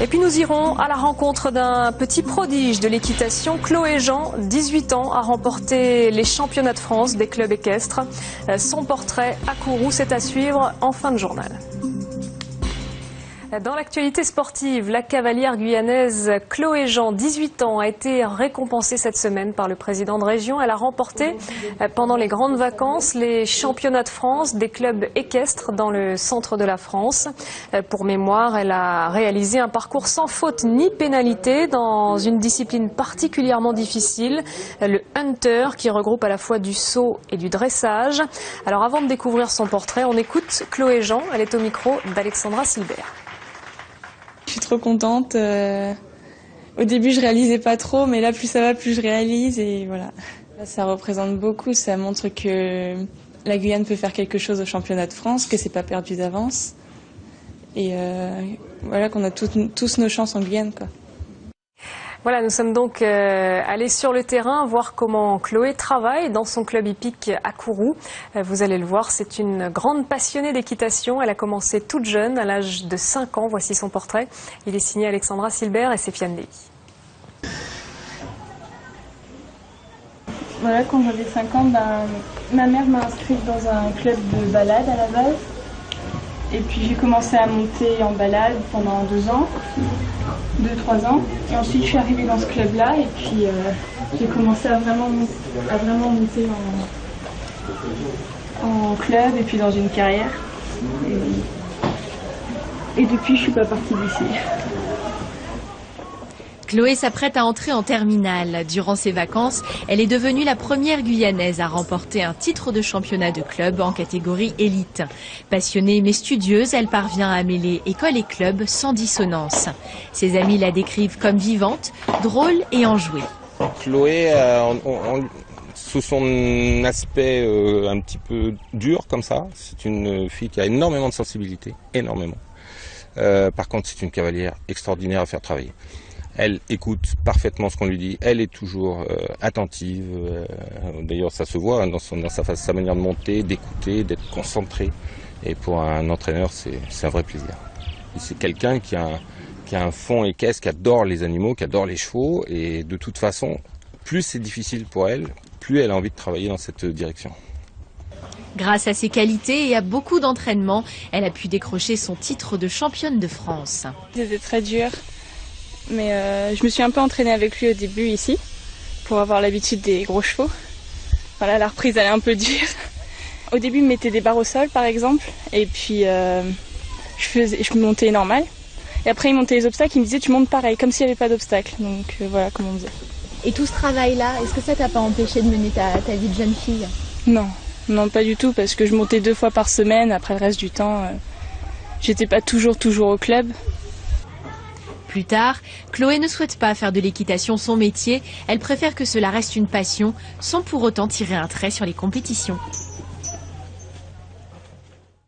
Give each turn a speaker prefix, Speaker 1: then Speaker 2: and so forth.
Speaker 1: Et puis nous irons à la rencontre d'un petit prodige de l'équitation. Chloé Jean, 18 ans, a remporté les championnats de France des clubs équestres. Son portrait à Kourou, c'est à suivre en fin de journal. Dans l'actualité sportive, la cavalière guyanaise Chloé Jean, 18 ans, a été récompensée cette semaine par le président de région. Elle a remporté pendant les grandes vacances les championnats de France des clubs équestres dans le centre de la France. Pour mémoire, elle a réalisé un parcours sans faute ni pénalité dans une discipline particulièrement difficile, le hunter, qui regroupe à la fois du saut et du dressage. Alors avant de découvrir son portrait, on écoute Chloé Jean. Elle est au micro d'Alexandra Silbert.
Speaker 2: Je suis trop contente. Au début, je réalisais pas trop, mais là, plus ça va, plus je réalise et voilà. Là, ça représente beaucoup. Ça montre que la Guyane peut faire quelque chose au championnat de France, que c'est pas perdu d'avance et voilà qu'on a tous nos chances en Guyane, quoi.
Speaker 1: Voilà, nous sommes donc allés sur le terrain voir comment Chloé travaille dans son club hippique à Kourou. Vous allez le voir, c'est une grande passionnée d'équitation. Elle a commencé toute jeune, à l'âge de 5 ans. Voici son portrait. Il est signé Alexandra Silbert et Séfiane Dei.
Speaker 2: Voilà, quand j'avais 5 ans, ma mère m'a inscrite dans un club de balade à la base. Et puis j'ai commencé à monter en balade pendant 2-3 ans. Et ensuite je suis arrivée dans ce club-là et puis j'ai commencé à vraiment monter en club et puis dans une carrière. Et depuis je suis pas partie d'ici.
Speaker 3: Chloé s'apprête à entrer en terminale. Durant ses vacances, elle est devenue la première Guyanaise à remporter un titre de championnat de club en catégorie élite. Passionnée mais studieuse, elle parvient à mêler école et club sans dissonance. Ses amis la décrivent comme vivante, drôle et enjouée.
Speaker 4: Chloé, sous son aspect un petit peu dur comme ça, c'est une fille qui a énormément de sensibilité, énormément. Par contre, c'est une cavalière extraordinaire à faire travailler. Elle écoute parfaitement ce qu'on lui dit, elle est toujours attentive, d'ailleurs ça se voit dans sa manière de monter, d'écouter, d'être concentrée. Et pour un entraîneur, c'est un vrai plaisir. C'est quelqu'un qui a un fond équestre, qui adore les animaux, qui adore les chevaux, et de toute façon, plus c'est difficile pour elle, plus elle a envie de travailler dans cette direction.
Speaker 3: Grâce à ses qualités et à beaucoup d'entraînement, elle a pu décrocher son titre de championne de France.
Speaker 2: C'était très dur. Mais je me suis un peu entraînée avec lui au début ici, pour avoir l'habitude des gros chevaux. Voilà, la reprise elle est un peu dure. Au début il me mettait des barres au sol par exemple, et puis je montais normal. Et après il montait les obstacles, il me disait tu montes pareil, comme s'il n'y avait pas d'obstacles. Donc voilà comment on faisait.
Speaker 5: Et tout ce travail-là, est-ce que ça t'a pas empêché de mener ta vie de jeune fille?
Speaker 2: Non, pas du tout, parce que je montais 2 fois par semaine, après le reste du temps, j'étais pas toujours au club.
Speaker 3: Plus tard, Chloé ne souhaite pas faire de l'équitation son métier. Elle préfère que cela reste une passion, sans pour autant tirer un trait sur les compétitions.